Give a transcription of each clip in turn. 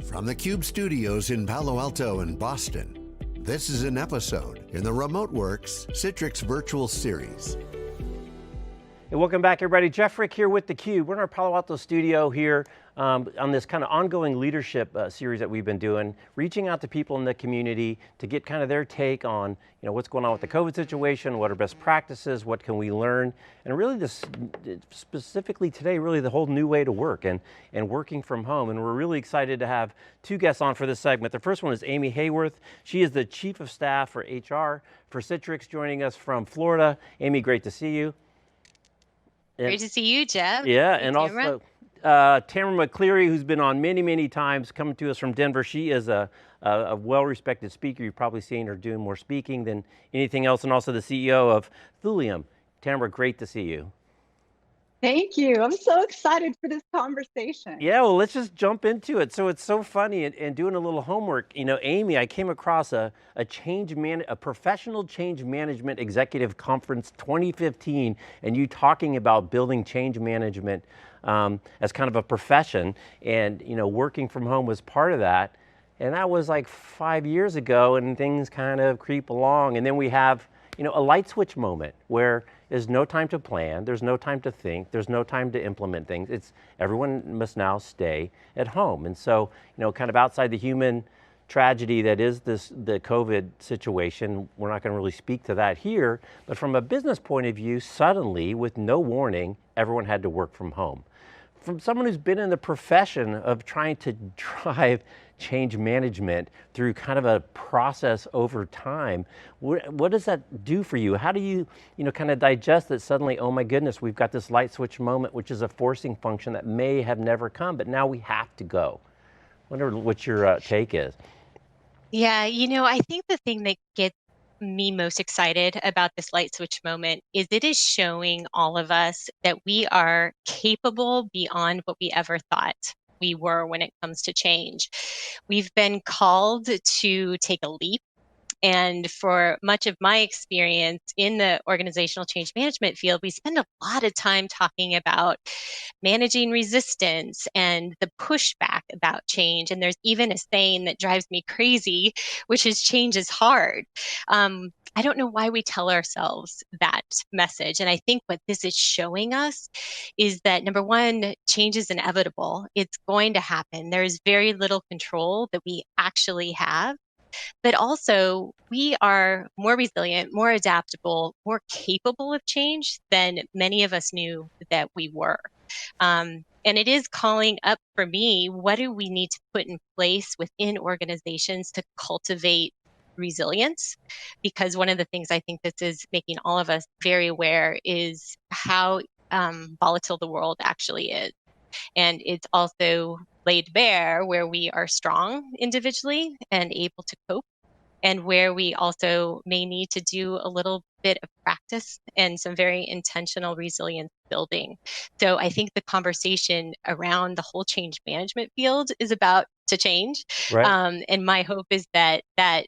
From theCUBE studios in Palo Alto and Boston, this is an episode in the Remote Works Citrix Virtual Series. Hey, welcome back everybody. Jeff Frick here with theCUBE. We're in our Palo Alto studio here on this kind of ongoing leadership series that we've been doing, reaching out to people in the community to get kind of their take on what's going on with the COVID situation, what are best practices, what can we learn, and really this, specifically today, really the whole new way to work and working from home. And we're really excited to have two guests on for this segment. The first one is Amy Haworth. She is the Chief of Staff for HR for Citrix, joining us from Florida. Amy, great to see you. Great to see you, Jeff. Yeah, hey, and Tamara. also Tamara McCleary, who's been on many times, coming to us from Denver. She is a well-respected speaker. You've probably seen her doing more speaking than anything else, and also the CEO of Thulium. Tamara, great to see you. Thank you. I'm so excited for this conversation. Yeah, well, let's just jump into it. So it's so funny, and doing a little homework, Amy, I came across a professional change management executive conference 2015, and you talking about building change management as kind of a profession, and working from home was part of that. And that was like 5 years ago, and things kind of creep along, and then we have a light switch moment where there's no time to plan, there's no time to think, there's no time to implement things. It's everyone must now stay at home. And so, kind of outside the human tragedy that is the COVID situation, we're not going to really speak to that here, but from a business point of view, suddenly, with no warning, everyone had to work from home. From someone who's been in the profession of trying to drive change management through kind of a process over time, what does that do for you? How do you, kind of digest that suddenly, oh my goodness, we've got this light switch moment, which is a forcing function that may have never come, but now we have to go. I wonder what your take is. Yeah, I think the thing that gets me most excited about this light switch moment is it is showing all of us that we are capable beyond what we ever thought we were when it comes to change. We've been called to take a leap. And for much of my experience in the organizational change management field, we spend a lot of time talking about managing resistance and the pushback about change. And there's even a saying that drives me crazy, which is change is hard. I don't know why we tell ourselves that message. And I think what this is showing us is that, number one, change is inevitable. It's going to happen. There is very little control that we actually have. But also, we are more resilient, more adaptable, more capable of change than many of us knew that we were. And it is calling up for me, what do we need to put in place within organizations to cultivate resilience? Because one of the things I think this is making all of us very aware is how volatile the world actually is. And it's also laid bare where we are strong individually and able to cope, and where we also may need to do a little bit of practice and some very intentional resilience building. So I think the conversation around the whole change management field is about to change. Right. And my hope is that that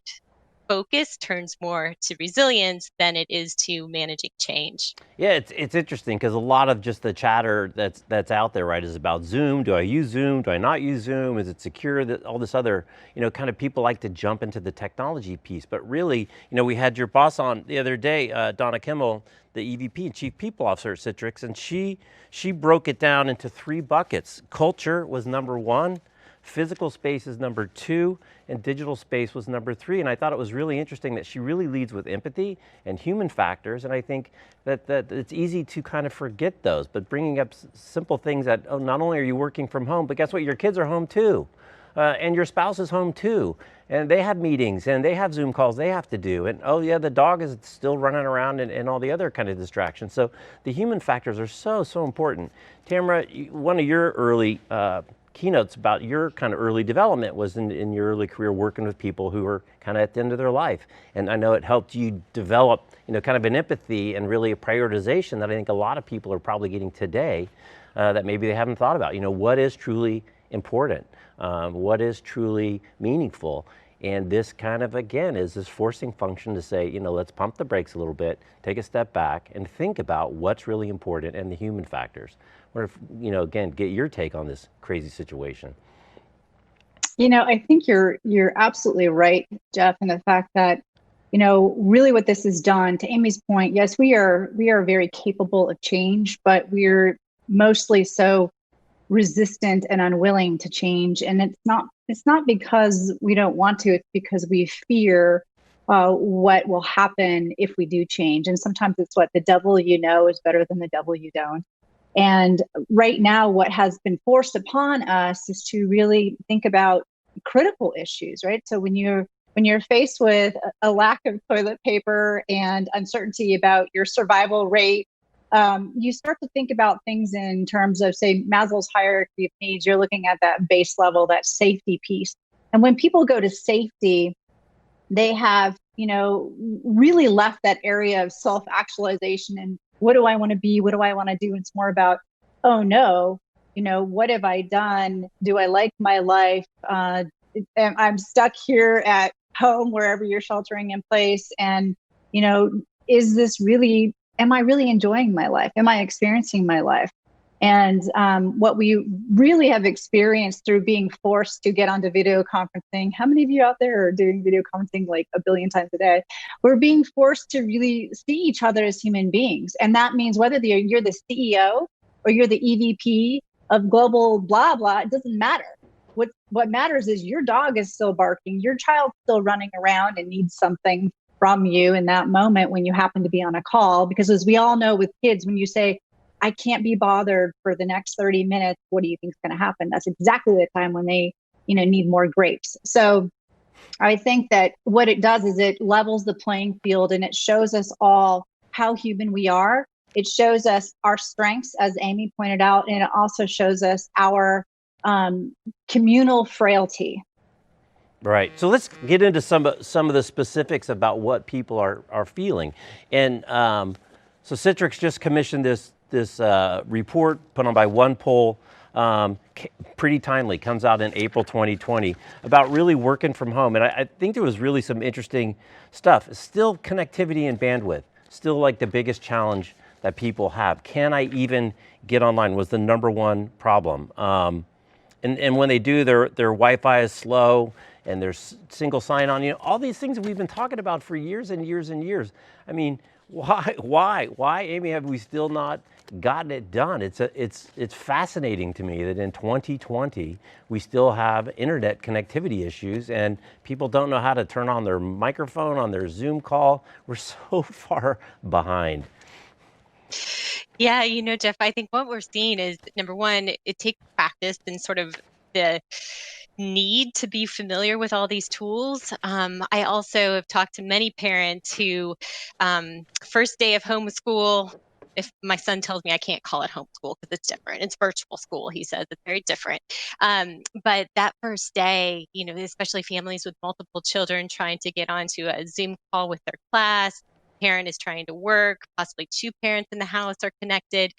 focus turns more to resilience than it is to managing change. Yeah, it's interesting because a lot of just the chatter that's out there, right, is about Zoom. Do I use Zoom? Do I not use Zoom? Is it secure? All this other, kind of people like to jump into the technology piece. But really, we had your boss on the other day, Donna Kimmel, the EVP and Chief People Officer at Citrix, and she broke it down into 3 buckets. Culture was number 1. Physical space is number 2, and digital space was number 3. And I thought it was really interesting that she really leads with empathy and human factors. And I think that it's easy to kind of forget those, but bringing up simple things that, oh, not only are you working from home, but guess what? Your kids are home too. And your spouse is home too. And they have meetings and they have Zoom calls they have to do. And oh yeah, the dog is still running around and all the other kind of distractions. So the human factors are so important. Tamara, one of your early keynotes about your kind of early development was in your early career working with people who were kind of at the end of their life. And I know it helped you develop, kind of an empathy and really a prioritization that I think a lot of people are probably getting today that maybe they haven't thought about. What is truly important? What is truly meaningful? And this kind of, again, is this forcing function to say, let's pump the brakes a little bit, take a step back and think about what's really important and the human factors. Or if, again, get your take on this crazy situation. I think you're absolutely right, Jeff, in the fact that, really what this has done, to Amy's point, yes, we are very capable of change, but we're mostly so resistant and unwilling to change. And it's not because we don't want to, it's because we fear what will happen if we do change. And sometimes it's what the devil you know is better than the devil you don't. And right now, what has been forced upon us is to really think about critical issues, right? So when you're faced with a lack of toilet paper and uncertainty about your survival rate, you start to think about things in terms of, say, Maslow's hierarchy of needs. You're looking at that base level, that safety piece. And when people go to safety, they have, really left that area of self-actualization and what do I want to be? What do I want to do? It's more about, oh no, what have I done? Do I like my life? I'm stuck here at home, wherever you're sheltering in place. And, is this really, am I really enjoying my life? Am I experiencing my life? And what we really have experienced through being forced to get onto video conferencing, how many of you out there are doing video conferencing like a billion times a day? We're being forced to really see each other as human beings. And that means whether you're the CEO or you're the EVP of global blah, blah, it doesn't matter. What matters is your dog is still barking, your child's still running around and needs something from you in that moment when you happen to be on a call. Because as we all know with kids, when you say, I can't be bothered for the next 30 minutes, what do you think is going to happen? That's exactly the time when they, need more grapes. So I think that what it does is it levels the playing field and it shows us all how human we are. It shows us our strengths, as Amy pointed out, and it also shows us our communal frailty. Right. So let's get into some of the specifics about what people are feeling. And so Citrix just commissioned this report put on by OnePoll, pretty timely, comes out in April 2020, about really working from home. And I think there was really some interesting stuff. Still connectivity and bandwidth, still like the biggest challenge that people have. Can I even get online was the #1 problem. And when they do, their Wi-Fi is slow and there's single sign-on, all these things that we've been talking about for years and years and years. I mean, why, Amy, have we still not gotten it done? It's fascinating to me that in 2020, we still have internet connectivity issues and people don't know how to turn on their microphone on their Zoom call. We're so far behind. Yeah, Jeff, I think what we're seeing is, #1, it takes practice and sort of the need to be familiar with all these tools. I also have talked to many parents who, first day of homeschool, if my son tells me I can't call it homeschool because it's different, it's virtual school, he says it's very different. But that first day, especially families with multiple children trying to get onto a Zoom call with their class, parent is trying to work, possibly 2 parents in the house are connected.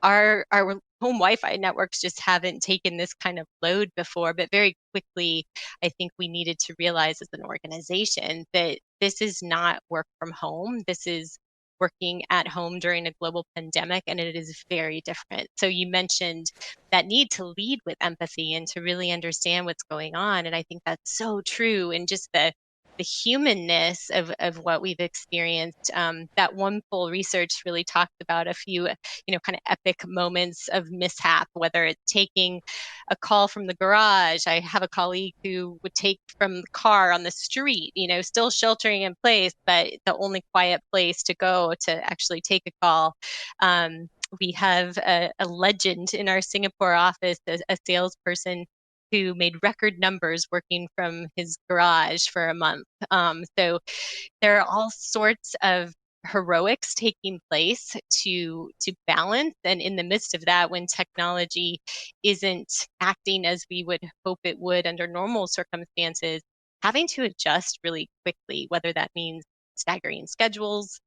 Our home Wi-Fi networks just haven't taken this kind of load before, but very quickly, I think we needed to realize as an organization that this is not work from home. This is working at home during a global pandemic, and it is very different. So you mentioned that need to lead with empathy and to really understand what's going on. And I think that's so true. And just the humanness of what we've experienced. That OnePoll research really talked about a few, kind of epic moments of mishap, whether it's taking a call from the garage. I have a colleague who would take from the car on the street, still sheltering in place, but the only quiet place to go to actually take a call. We have a legend in our Singapore office, a salesperson who made record numbers working from his garage for a month. So there are all sorts of heroics taking place to balance. And in the midst of that, when technology isn't acting as we would hope it would under normal circumstances, having to adjust really quickly, whether that means staggering schedules,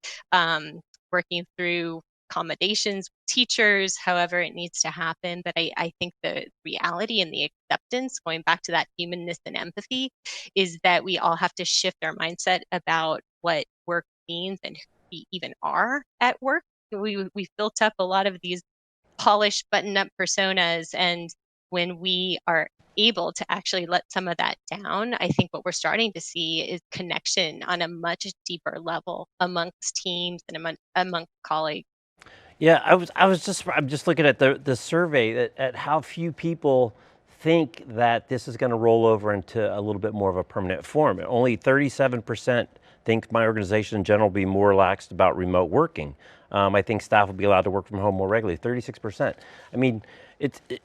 working through accommodations, teachers, however it needs to happen. But I think the reality and the acceptance, going back to that humanness and empathy, is that we all have to shift our mindset about what work means and who we even are at work. We've built up a lot of these polished button-up personas, and when we are able to actually let some of that down, I think what we're starting to see is connection on a much deeper level amongst teams and amongst colleagues. Yeah, I'm just looking at the survey at how few people think that this is going to roll over into a little bit more of a permanent form. Only 37% think my organization in general will be more relaxed about remote working. I think staff will be allowed to work from home more regularly, 36%. I mean,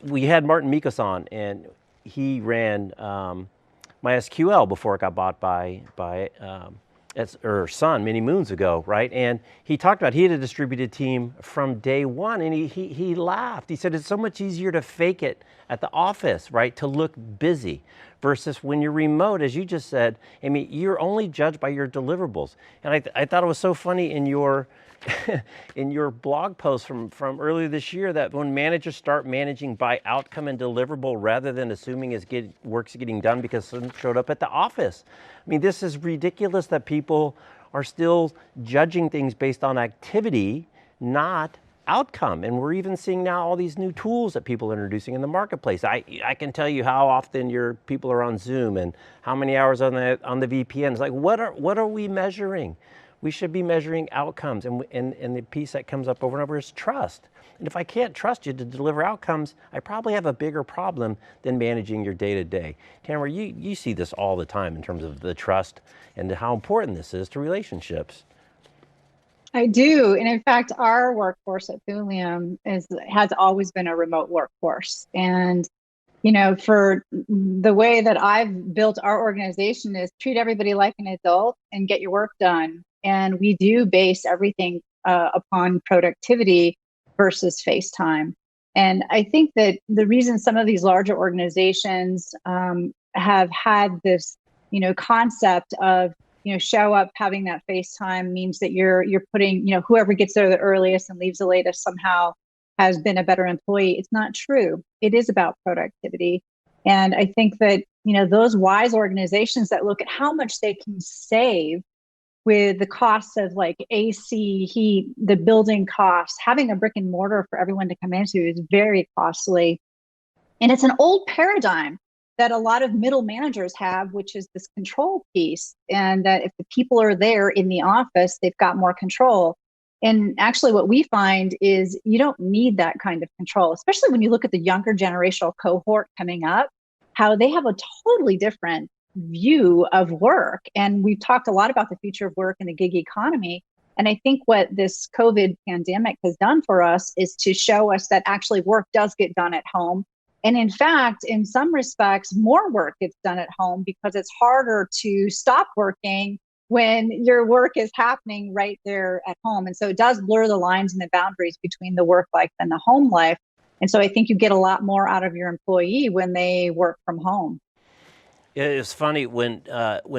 we had Martin Mikos on, and he ran MySQL before it got bought by Sun many moons ago, right? And he talked about he had a distributed team from day one, and he laughed. He said it's so much easier to fake it at the office, right, to look busy, versus when you're remote, as you just said, I mean, you're only judged by your deliverables. And I thought it was so funny in your in your blog post from earlier this year that when managers start managing by outcome and deliverable rather than assuming work's getting done because someone showed up at the office. I mean, this is ridiculous that people are still judging things based on activity, not outcome. And we're even seeing now all these new tools that people are introducing in the marketplace. I can tell you how often your people are on Zoom and how many hours on the VPN. It's like, what are we measuring? We should be measuring outcomes, and the piece that comes up over and over is trust. And if I can't trust you to deliver outcomes, I probably have a bigger problem than managing your day-to-day. Tamara, you see this all the time in terms of the trust and how important this is to relationships. I do. And in fact, our workforce at Thulium has always been a remote workforce. And, you know, for the way that I've built our organization is treat everybody like an adult and get your work done. And we do base everything upon productivity versus face time. And I think that the reason some of these larger organizations have had this, you know, concept of, you know, show up, having that face time means that you're putting, you know, whoever gets there the earliest and leaves the latest somehow has been a better employee. It's not true. It is about productivity. And I think that, you know, those wise organizations that look at how much they can save with the costs of like AC, heat, the building costs, having a brick and mortar for everyone to come into is very costly. And it's an old paradigm that a lot of middle managers have, which is this control piece. And that if the people are there in the office, they've got more control. And actually what we find is you don't need that kind of control, especially when you look at the younger generational cohort coming up, how they have a totally different view of work. And we've talked a lot about the future of work and the gig economy. And I think what this COVID pandemic has done for us is to show us that actually work does get done at home. And in fact, in some respects, more work gets done at home because it's harder to stop working when your work is happening right there at home. And so it does blur the lines and the boundaries between the work life and the home life. And so I think you get a lot more out of your employee when they work from home. It's funny, when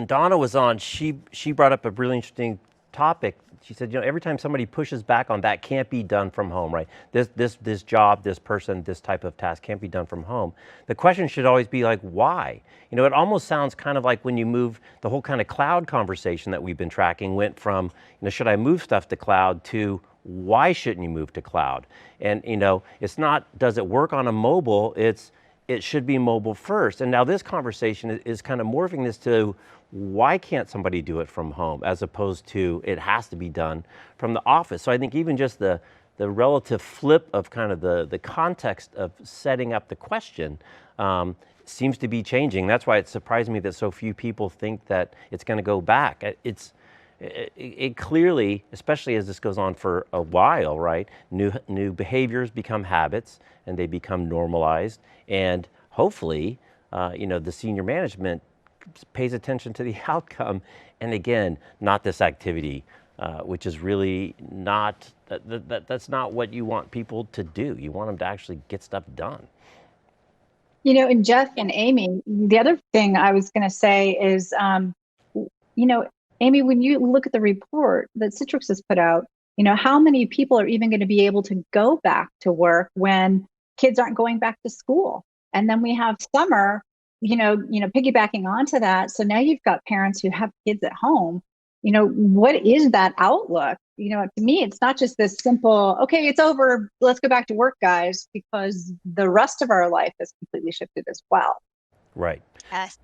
Donna was on, she brought up a really interesting topic. She said, you know, every time somebody pushes back on that can't be done from home, right? This job, this person, this type of task can't be done from home. The question should always be like, why? You know, it almost sounds kind of like when you move the whole kind of cloud conversation that we've been tracking went from, you know, should I move stuff to cloud to why shouldn't you move to cloud? And, you know, it's not, does it work on a mobile? It should be mobile first. And now this conversation is kind of morphing this to why can't somebody do it from home as opposed to it has to be done from the office. So I think even just the relative flip of kind of the context of setting up the question seems to be changing. That's why it surprised me that so few people think that it's going to go back. It clearly, especially as this goes on for a while, right? New behaviors become habits and they become normalized, and hopefully, you know, the senior management pays attention to the outcome, and again, not this activity, which is really not, that's not what you want people to do. You want them to actually get stuff done. You know, and Jeff and Amy, the other thing I was going to say is, you know, Amy, when you look at the report that Citrix has put out, you know, how many people are even going to be able to go back to work when kids aren't going back to school? And then we have summer, you know, piggybacking onto that. So now you've got parents who have kids at home. You know, what is that outlook? You know, to me, it's not just this simple, okay, it's over, let's go back to work, guys, because the rest of our life is completely shifted as well. Right. Yes.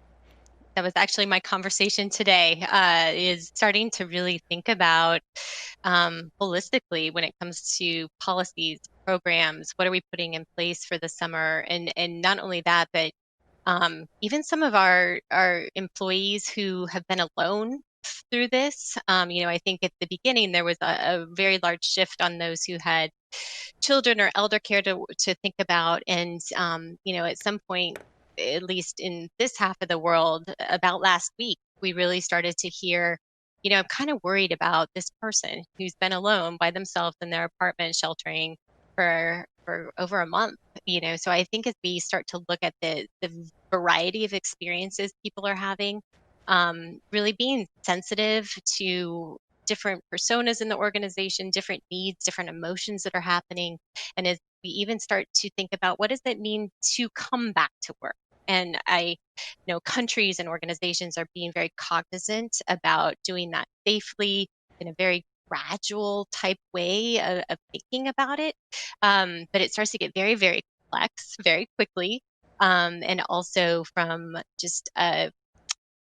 That was actually my conversation today, is starting to really think about holistically when it comes to policies, programs, what are we putting in place for the summer? And not only that, but even some of our employees who have been alone through this. I think at the beginning there was a very large shift on those who had children or elder care to think about. And, at some point, at least in this half of the world, about last week, we really started to hear, I'm kind of worried about this person who's been alone by themselves in their apartment sheltering for over a month. So I think as we start to look at the variety of experiences people are having, really being sensitive to different personas in the organization, different needs, different emotions that are happening. And as we even start to think about what does it mean to come back to work? And I know countries and organizations are being very cognizant about doing that safely in a very gradual type way of thinking about it. But it starts to get very, very complex very quickly. And also from just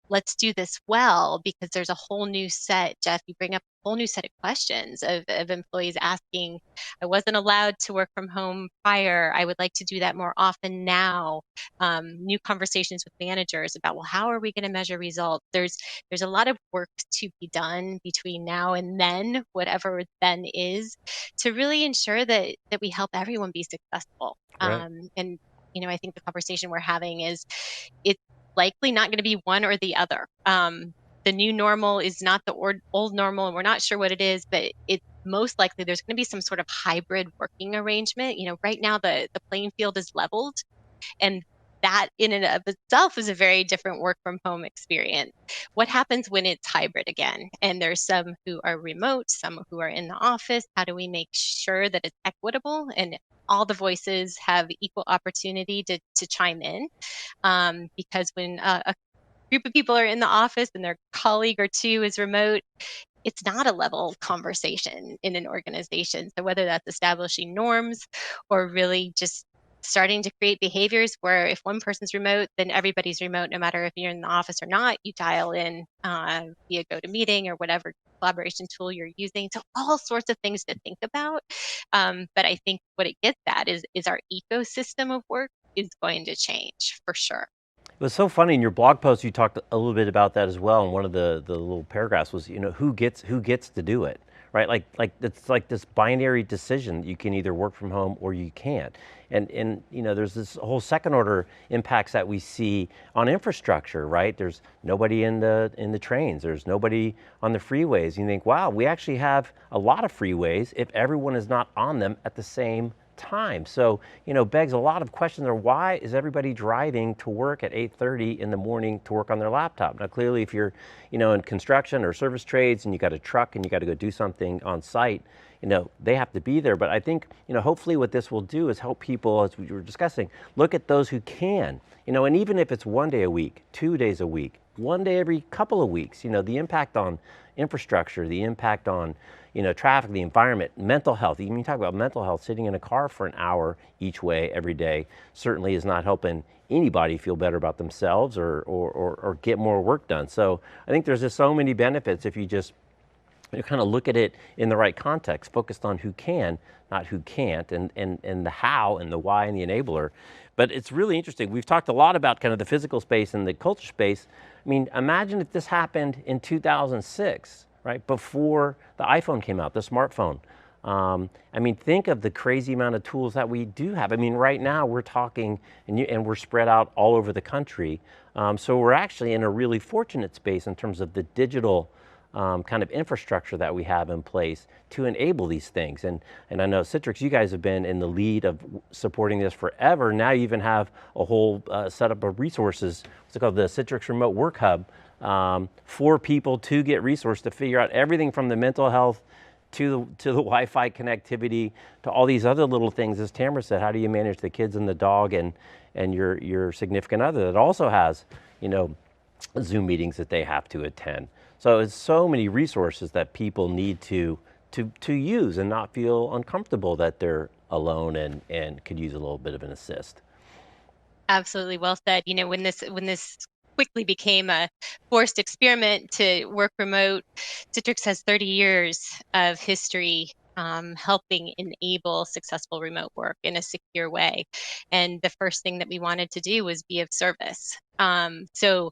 let's do this well, because there's a whole new set, Jeff, you bring up a whole new set of questions of employees asking, I wasn't allowed to work from home prior, I would like to do that more often now. New conversations with managers about, well, how are we going to measure results? There's a lot of work to be done between now and then, whatever then is, to really ensure that we help everyone be successful. Right. And I think the conversation we're having is, it's likely not going to be one or the other. The new normal is not the old normal, and we're not sure what it is, but it's most likely there's going to be some sort of hybrid working arrangement. Right now the playing field is leveled, and that in and of itself is a very different work from home experience. What happens when it's hybrid again? And there's some who are remote, some who are in the office. How do we make sure that it's equitable and all the voices have equal opportunity to chime in? Because when a group of people are in the office and their colleague or two is remote, it's not a level conversation in an organization. So whether that's establishing norms or really just starting to create behaviors where if one person's remote, then everybody's remote, no matter if you're in the office or not, you dial in via GoToMeeting or whatever collaboration tool you're using. So all sorts of things to think about. But I think what it gets at is our ecosystem of work is going to change for sure. It was so funny in your blog post, you talked a little bit about that as well. And one of the little paragraphs was, who gets to do it, right? Like it's like this binary decision. You can either work from home or you can't. And there's this whole second order impacts that we see on infrastructure, right? There's nobody in the trains. There's nobody on the freeways. You think, wow, we actually have a lot of freeways if everyone is not on them at the same time. So, begs a lot of questions are, why is everybody driving to work at 8:30 in the morning to work on their laptop? Now, clearly, if you're, in construction or service trades and you got a truck and you got to go do something on site, they have to be there. But I think, hopefully what this will do is help people, as we were discussing, look at those who can, and even if it's 1 day a week, 2 days a week, 1 day every couple of weeks, the impact on infrastructure, the impact on, traffic, the environment, mental health. Even you talk about mental health, sitting in a car for an hour each way every day certainly is not helping anybody feel better about themselves or get more work done. So I think there's just so many benefits if you just kind of look at it in the right context, focused on who can, not who can't, and the how and the why and the enabler. But it's really interesting. We've talked a lot about kind of the physical space and the culture space. I mean, imagine if this happened in 2006, right? Before the iPhone came out, the smartphone. I mean, think of the crazy amount of tools that we do have. I mean, right now we're talking and we're spread out all over the country. So we're actually in a really fortunate space in terms of the digital kind of infrastructure that we have in place to enable these things. And I know Citrix, you guys have been in the lead of supporting this forever. Now you even have a whole setup of resources. It's called the Citrix Remote Work Hub, for people to get resources to figure out everything from the mental health to the Wi-Fi connectivity to all these other little things. As Tamara said, how do you manage the kids and the dog and your significant other that also has, Zoom meetings that they have to attend. So it's so many resources that people need to use and not feel uncomfortable that they're alone and could use a little bit of an assist. Absolutely well said. You know, when this quickly became a forced experiment to work remote, Citrix has 30 years of history helping enable successful remote work in a secure way. And the first thing that we wanted to do was be of service. So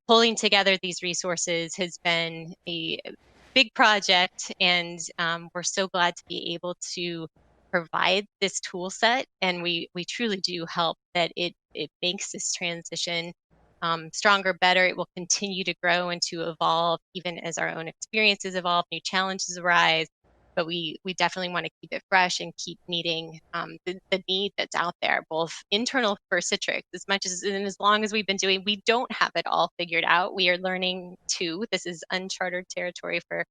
pulling together these resources has been a big project, and we're so glad to be able to provide this tool set, and we truly do help that it makes this transition stronger, better. It will continue to grow and to evolve even as our own experiences evolve, new challenges arise. But we definitely want to keep it fresh and keep meeting the need that's out there, both internal for Citrix, as much as and as long as we've been doing. We don't have it all figured out. We are learning too. This is uncharted territory for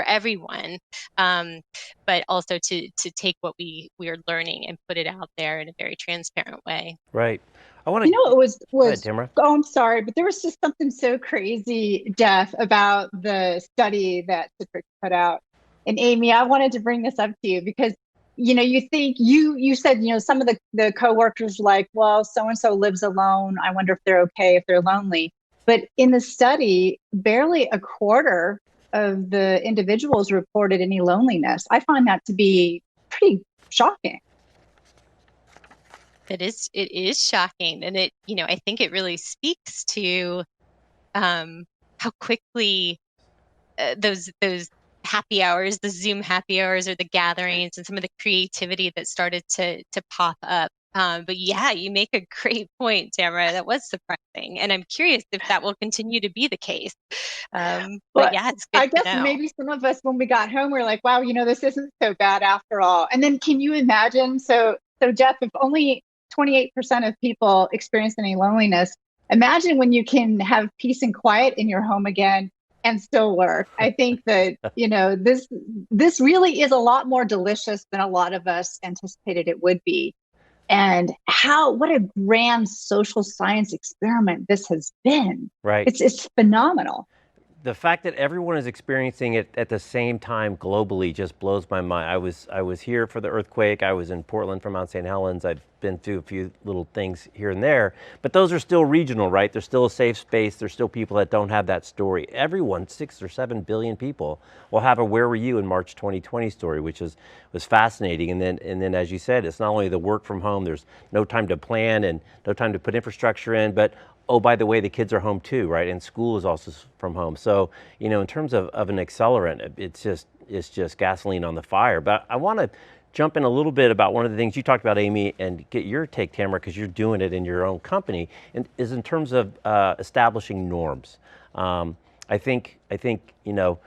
everyone, but also to take what we are learning and put it out there in a very transparent way. Right. I want to. You know, it was Go ahead, Tamara. oh, I'm sorry, but there was just something so crazy, Jeff, about the study that Citrix put out. And Amy, I wanted to bring this up to you because, you know, you think you said, you know, some of the coworkers like, well, so and so lives alone. I wonder if they're okay, if they're lonely. But in the study, barely a quarter of the individuals reported any loneliness. I find that to be pretty shocking. It is shocking, and it, you know, I think it really speaks to how quickly those happy hours, the Zoom happy hours, or the gatherings, and some of the creativity that started to pop up. But yeah, you make a great point, Tamara. That was surprising, and I'm curious if that will continue to be the case. But yeah, it's good I guess to know. maybe some of us, when we got home, we're like, wow, you know, this isn't so bad after all. And then can you imagine? So Jeff, if only 28% of people experience any loneliness, imagine when you can have peace and quiet in your home again and still work. I think that, you know, this really is a lot more delicious than a lot of us anticipated it would be. And what a grand social science experiment this has been. Right. It's phenomenal. The fact that everyone is experiencing it at the same time globally just blows my mind. I was here for the earthquake. I was in Portland for Mount St. Helens. I've been through a few little things here and there, but those are still regional, right? There's still a safe space. There's still people that don't have that story. Everyone, 6 or 7 billion people, will have a "Where were you in March 2020" story, which was fascinating. And then, as you said, it's not only the work from home. There's no time to plan and no time to put infrastructure in, but oh, by the way, the kids are home too, right? And school is also from home. So, you know, in terms of an accelerant, it's just gasoline on the fire. But I want to jump in a little bit about one of the things you talked about, Amy, and get your take, Tamara, because you're doing it in your own company, and is in terms of establishing norms. I think, you know,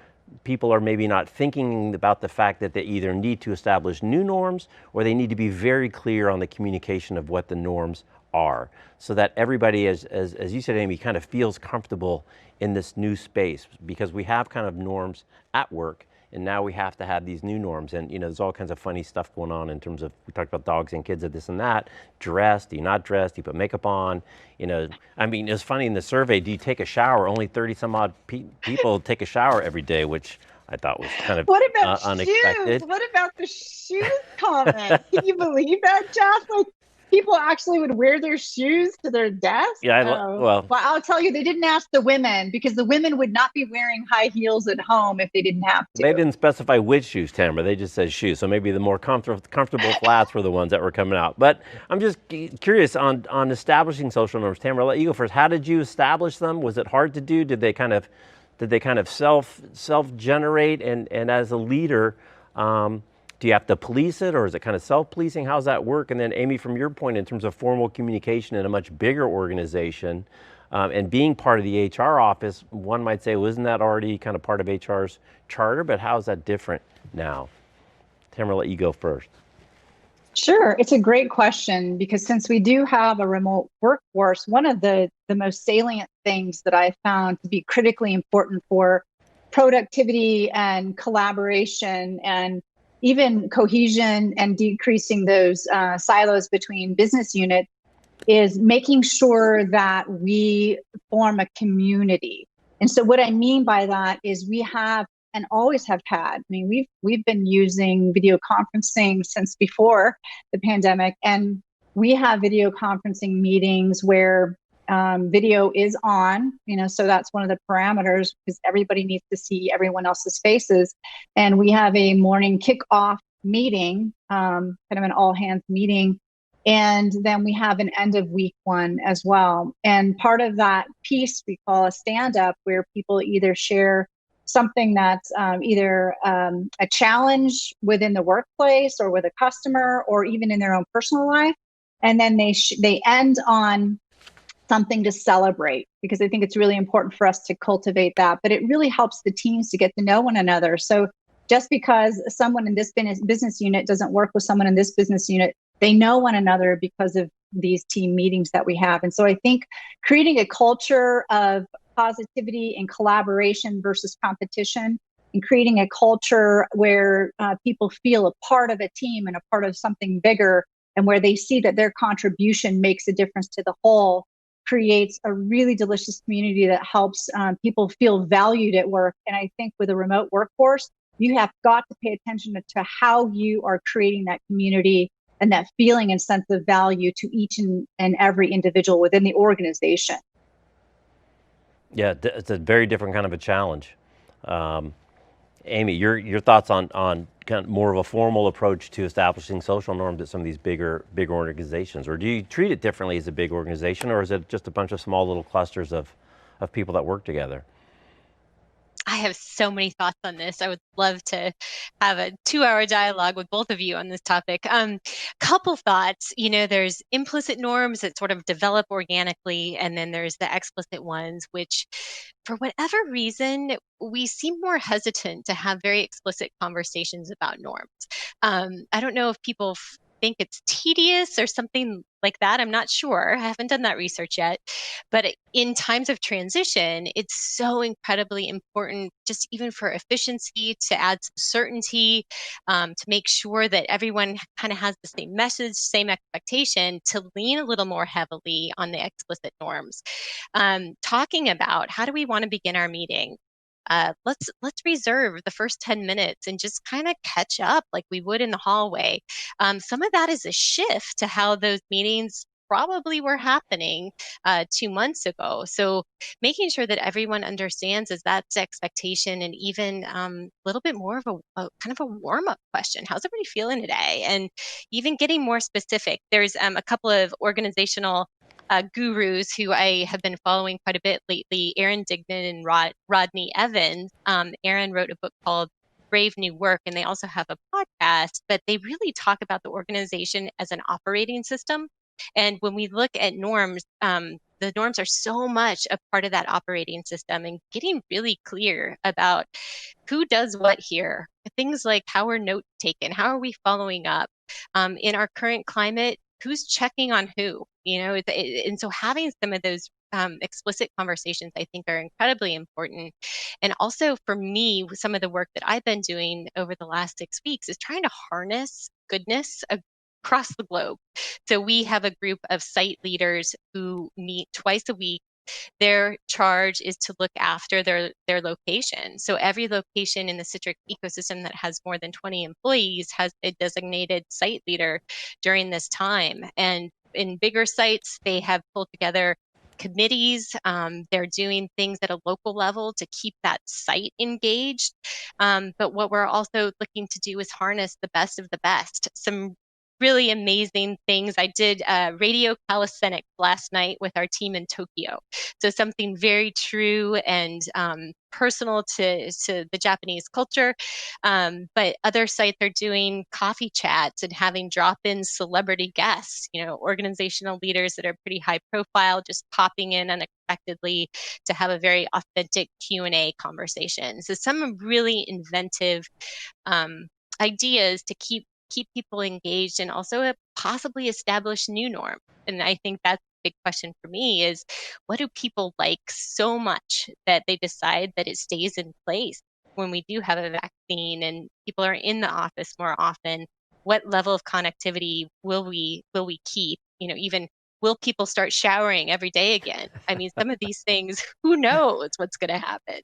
people are maybe not thinking about the fact that they either need to establish new norms or they need to be very clear on the communication of what the norms are, so that everybody, as you said, Amy, kind of feels comfortable in this new space, because we have kind of norms at work, and now we have to have these new norms. And you know, there's all kinds of funny stuff going on in terms of, we talked about dogs and kids and this and that. Dress, do you not dress? Do you put makeup on? You know, I mean, it's funny in the survey, do you take a shower? Only 30 some odd people take a shower every day, which I thought was kind of what about unexpected. Shoes? What about the shoes comment? Can you believe that, Jeff? Like, people actually would wear their shoes to their desk? Yeah, well, I'll tell you, they didn't ask the women, because the women would not be wearing high heels at home if they didn't have to. They didn't specify which shoes, Tamara. They just said shoes. So maybe the more comfortable flats were the ones that were coming out. But I'm just curious on establishing social norms. Tamara, I'll let you go first. How did you establish them? Was it hard to do? Did they kind of self-generate? And as a leader, do you have to police it, or is it kind of self-policing? How's that work? And then Amy, from your point, in terms of formal communication in a much bigger organization, and being part of the HR office, one might say, well, isn't that already kind of part of HR's charter? But how is that different now? Tamara, I'll let you go first. Sure, it's a great question, because since we do have a remote workforce, one of the most salient things that I found to be critically important for productivity and collaboration and even cohesion and decreasing those silos between business units is making sure that we form a community. And so what I mean by that is we have and always have had, I mean, we've been using video conferencing since before the pandemic, and We have video conferencing meetings where video is on, so that's one of the parameters because everybody needs to see everyone else's faces. And we have a morning kickoff meeting, kind of an all hands meeting. And then we have an end of week one as well. And part of that piece we call a stand up, where people either share something that's either a challenge within the workplace or with a customer or even in their own personal life. And then they end on something to celebrate, because I think it's really important for us to cultivate that. But it really helps the teams to get to know one another. So just because someone in this business unit doesn't work with someone in this business unit, they know one another because of these team meetings that we have. And so I think creating a culture of positivity and collaboration versus competition, and creating a culture where people feel a part of a team and a part of something bigger, and where they see that their contribution makes a difference to the whole, creates a really delicious community that helps people feel valued at work. And I think with a remote workforce, you have got to pay attention to how you are creating that community and that feeling and sense of value to each and every individual within the organization. Yeah, it's a very different kind of a challenge. Amy, your thoughts on kind of more of a formal approach to establishing social norms at some of these bigger organizations, or do you treat it differently as a big organization, or is it just a bunch of small little clusters of people that work together? I have so many thoughts on this. I would love to have a 2-hour dialogue with both of you on this topic. Couple thoughts. There's implicit norms that sort of develop organically, and then there's the explicit ones, which, for whatever reason, we seem more hesitant to have very explicit conversations about norms. I don't know if people think it's tedious or something like that. I'm not sure. I haven't done that research yet. But in times of transition, it's so incredibly important, just even for efficiency, to add some certainty, to make sure that everyone kind of has the same message, same expectation, to lean a little more heavily on the explicit norms. Talking about how do we want to begin our meeting? Let's reserve the first 10 minutes and just kind of catch up like we would in the hallway. Some of that is a shift to how those meetings probably were happening 2 months ago. So making sure that everyone understands is that's the expectation, and even a little bit more of a kind of a warm-up question. How's everybody feeling today? And even getting more specific. There's a couple of organizational gurus who I have been following quite a bit lately, Aaron Dignan and Rodney Evans. Aaron wrote a book called Brave New Work, and they also have a podcast, but they really talk about the organization as an operating system. And when we look at norms, the norms are so much a part of that operating system, and getting really clear about who does what here. Things like, how are notes taken? How are we following up? In our current climate, who's checking on who? And so having some of those explicit conversations, I think, are incredibly important. And also for me, some of the work that I've been doing over the last 6 weeks is trying to harness goodness across the globe. So we have a group of site leaders who meet twice a week. Their charge is to look after their location. So every location in the Citrix ecosystem that has more than 20 employees has a designated site leader during this time. And in bigger sites, they have pulled together committees. They're doing things at a local level to keep that site engaged. But what we're also looking to do is harness the best of the best. Some really amazing things. I did radio calisthenics last night with our team in Tokyo. So something very true and personal to the Japanese culture. But other sites are doing coffee chats and having drop-in celebrity guests, organizational leaders that are pretty high profile, just popping in unexpectedly to have a very authentic Q&A conversation. So some really inventive ideas to keep people engaged, and also possibly establish new norms. And I think that's a big question for me is, what do people like so much that they decide that it stays in place when we do have a vaccine and people are in the office more often? What level of connectivity will we keep? Even will people start showering every day again? I mean, some of these things, who knows what's going to happen?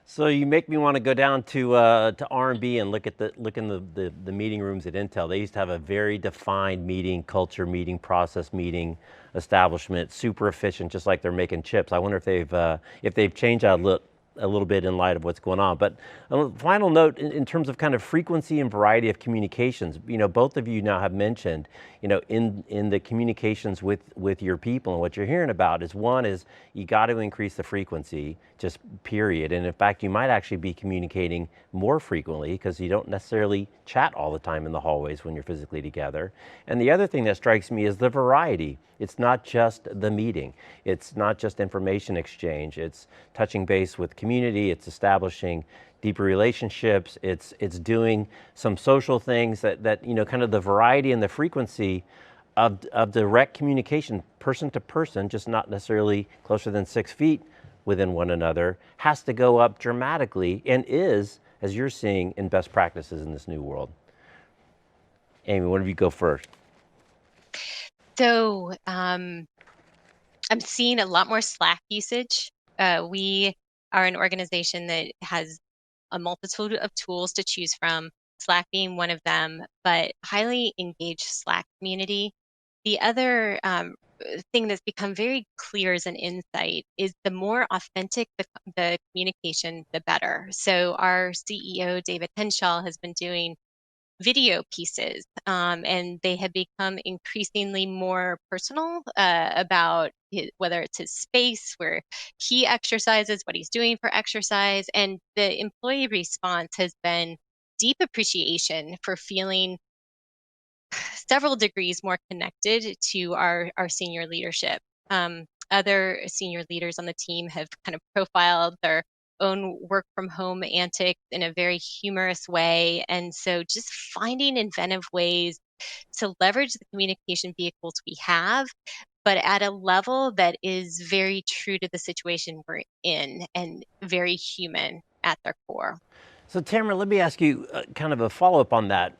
So you make me want to go down to R&B and look in the meeting rooms at Intel. They used to have a very defined meeting culture, meeting process, meeting establishment, super efficient, just like they're making chips. I wonder if they've changed that a little bit in light of what's going on. But a final note in terms of kind of frequency and variety of communications. Both of you now have mentioned, in the communications with your people, and what you're hearing about is, one is you got to increase the frequency, just period. And in fact, you might actually be communicating more frequently because you don't necessarily chat all the time in the hallways when you're physically together. And the other thing that strikes me is the variety. It's not just the meeting. It's not just information exchange. It's touching base with community. It's establishing deeper relationships. It's doing some social things that kind of the variety and the frequency of direct communication, person to person, just not necessarily closer than 6 feet within one another, has to go up dramatically, and is, as you're seeing, in best practices in this new world. Amy, why don't you go first? So I'm seeing a lot more Slack usage. We are an organization that has a multitude of tools to choose from, Slack being one of them, but highly engaged Slack community. The other thing that's become very clear as an insight is the more authentic the communication, the better. So our CEO, David Henshaw, has been doing video pieces, and they have become increasingly more personal about whether it's his space, where he exercises, what he's doing for exercise. And the employee response has been deep appreciation for feeling several degrees more connected to our senior leadership. Other senior leaders on the team have kind of profiled their own work from home antics in a very humorous way. And so just finding inventive ways to leverage the communication vehicles we have, but at a level that is very true to the situation we're in and very human at their core. So Tamara, let me ask you kind of a follow-up on that.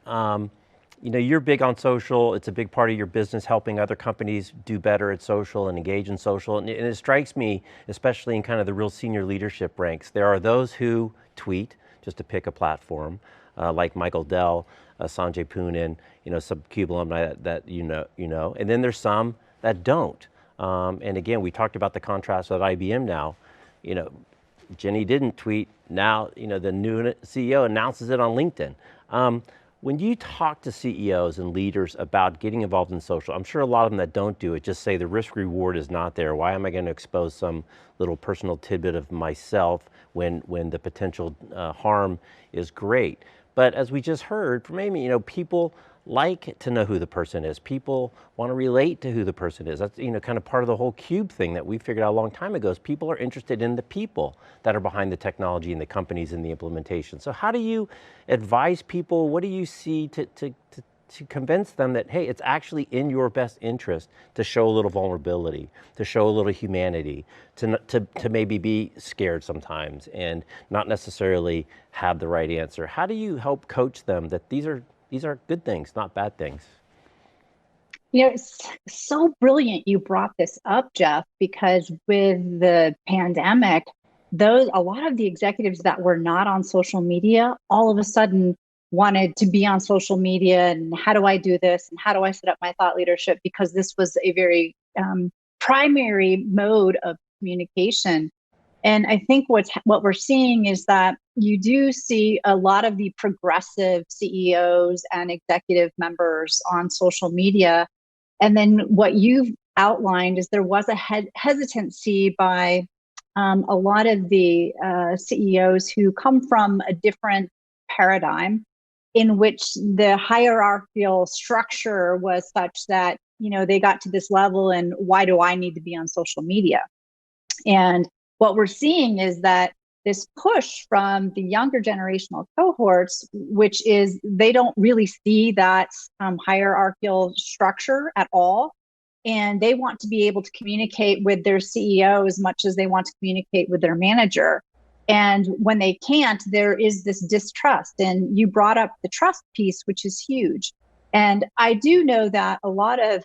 You're big on social. It's a big part of your business, helping other companies do better at social and engage in social. And it strikes me, especially in kind of the real senior leadership ranks, there are those who tweet, just to pick a platform, like Michael Dell, Sanjay Poonen, some CUBE alumni that you know. And then there's some that don't. And again, we talked about the contrast at IBM now. Jenny didn't tweet. Now, the new CEO announces it on LinkedIn. When you talk to CEOs and leaders about getting involved in social, I'm sure a lot of them that don't do it just say the risk reward is not there. Why am I going to expose some little personal tidbit of myself when the potential harm is great? But as we just heard from Amy, people like to know who the person is. People want to relate to who the person is. That's kind of part of the whole CUBE thing that we figured out a long time ago, is people are interested in the people that are behind the technology and the companies and the implementation. So how do you advise people? What do you see to convince them that, hey, it's actually in your best interest to show a little vulnerability, to show a little humanity, to maybe be scared sometimes and not necessarily have the right answer? How do you help coach them that these are good things, not bad things? It's so brilliant you brought this up, Jeff, because with the pandemic, a lot of the executives that were not on social media all of a sudden wanted to be on social media, and how do I do this, and how do I set up my thought leadership, because this was a very primary mode of communication. And I think what we're seeing is that you do see a lot of the progressive CEOs and executive members on social media. And then what you've outlined is there was a hesitancy by a lot of the CEOs who come from a different paradigm, in which the hierarchical structure was such that, they got to this level and why do I need to be on social media? And what we're seeing is that this push from the younger generational cohorts, which is they don't really see that hierarchical structure at all. And they want to be able to communicate with their CEO as much as they want to communicate with their manager. And when they can't, there is this distrust. And you brought up the trust piece, which is huge. And I do know that a lot of,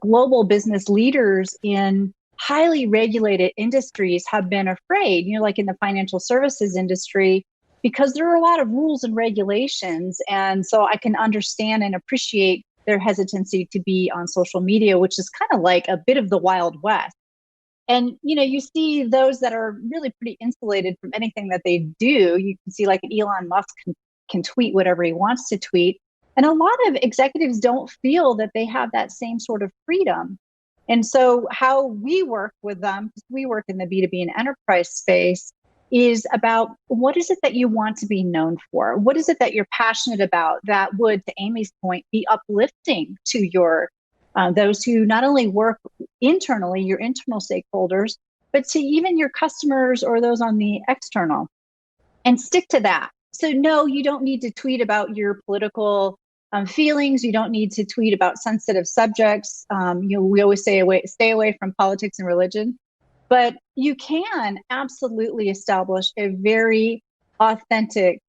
global business leaders in highly regulated industries have been afraid, like in the financial services industry, because there are a lot of rules and regulations. And so I can understand and appreciate their hesitancy to be on social media, which is kind of like a bit of the Wild West. And, you see those that are really pretty insulated from anything that they do. You can see like Elon Musk can tweet whatever he wants to tweet. And a lot of executives don't feel that they have that same sort of freedom. And so how we work with them, because we work in the B2B and enterprise space, is about what is it that you want to be known for? What is it that you're passionate about that would, to Amy's point, be uplifting to your those who not only work internally, your internal stakeholders, but to even your customers or those on the external, and stick to that. So no, you don't need to tweet about your political feelings. You don't need to tweet about sensitive subjects. We always say stay away from politics and religion, but you can absolutely establish a very authentic,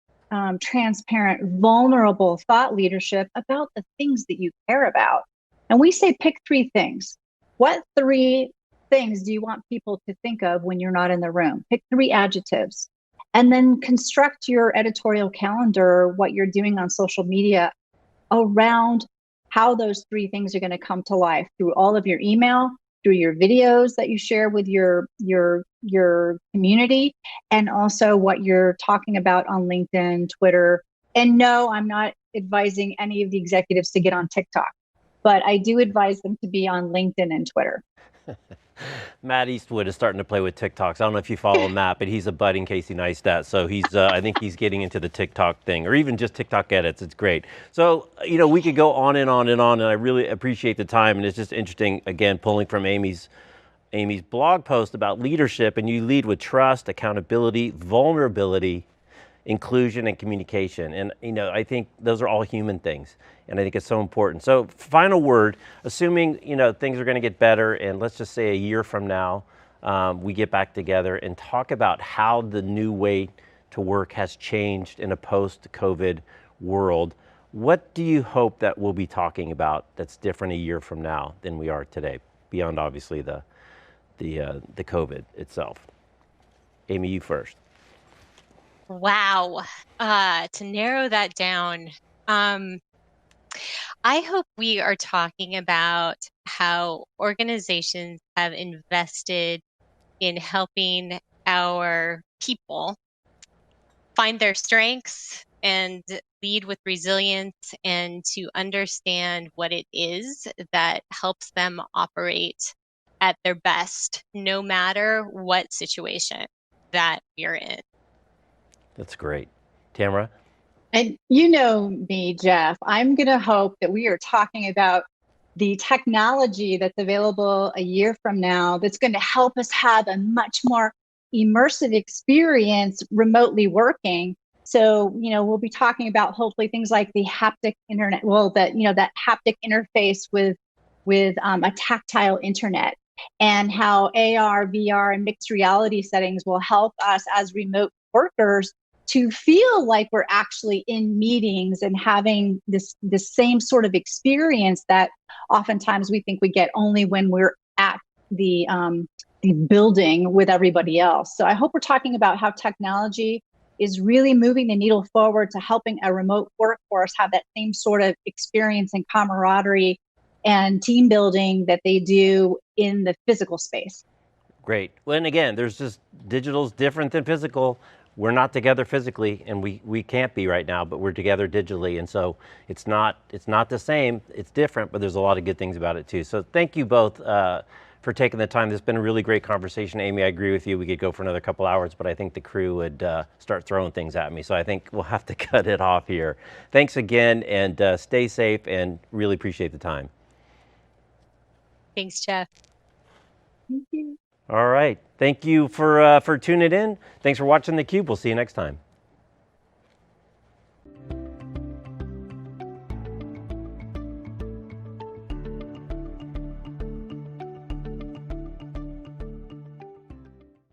transparent, vulnerable thought leadership about the things that you care about. And we say pick 3 things. What 3 things do you want people to think of when you're not in the room? Pick 3 adjectives. And then construct your editorial calendar, what you're doing on social media, around how those 3 things are going to come to life through all of your email, through your videos that you share with your community, and also what you're talking about on LinkedIn, Twitter. And no, I'm not advising any of the executives to get on TikTok, but I do advise them to be on LinkedIn and Twitter. Matt Eastwood is starting to play with TikToks. I don't know if you follow Matt, but he's a budding Casey Neistat. So he's, I think he's getting into the TikTok thing, or even just TikTok edits. It's great. So, we could go on and on and on, and I really appreciate the time. And it's just interesting, again, pulling from Amy's blog post about leadership, and you lead with trust, accountability, vulnerability, inclusion, and communication. And, I think those are all human things. And I think it's so important. So final word, assuming, things are going to get better, and let's just say a year from now, we get back together and talk about how the new way to work has changed in a post-COVID world. What do you hope that we'll be talking about that's different a year from now than we are today, beyond obviously the COVID itself? Amy, you first. Wow. To narrow that down, I hope we are talking about how organizations have invested in helping our people find their strengths and lead with resilience, and to understand what it is that helps them operate at their best, no matter what situation that you're in. That's great. Tamara? And you know me, Jeff, I'm going to hope that we are talking about the technology that's available a year from now that's going to help us have a much more immersive experience remotely working. So, we'll be talking about hopefully things like the haptic internet, that haptic interface with a tactile internet, and how AR, VR, and mixed reality settings will help us as remote workers to feel like we're actually in meetings and having this same sort of experience that oftentimes we think we get only when we're at the building with everybody else. So I hope we're talking about how technology is really moving the needle forward to helping a remote workforce have that same sort of experience and camaraderie and team building that they do in the physical space. Great. Well, and again, there's just digital's different than physical. We're not together physically, and we can't be right now, but we're together digitally. And so it's not the same, it's different, but there's a lot of good things about it too. So thank you both for taking the time. This has been a really great conversation. Amy, I agree with you. We could go for another couple hours, but I think the crew would start throwing things at me. So I think we'll have to cut it off here. Thanks again, and stay safe, and really appreciate the time. Thanks, Jeff. Thank you. All right. Thank you for tuning in. Thanks for watching theCUBE. We'll see you next time.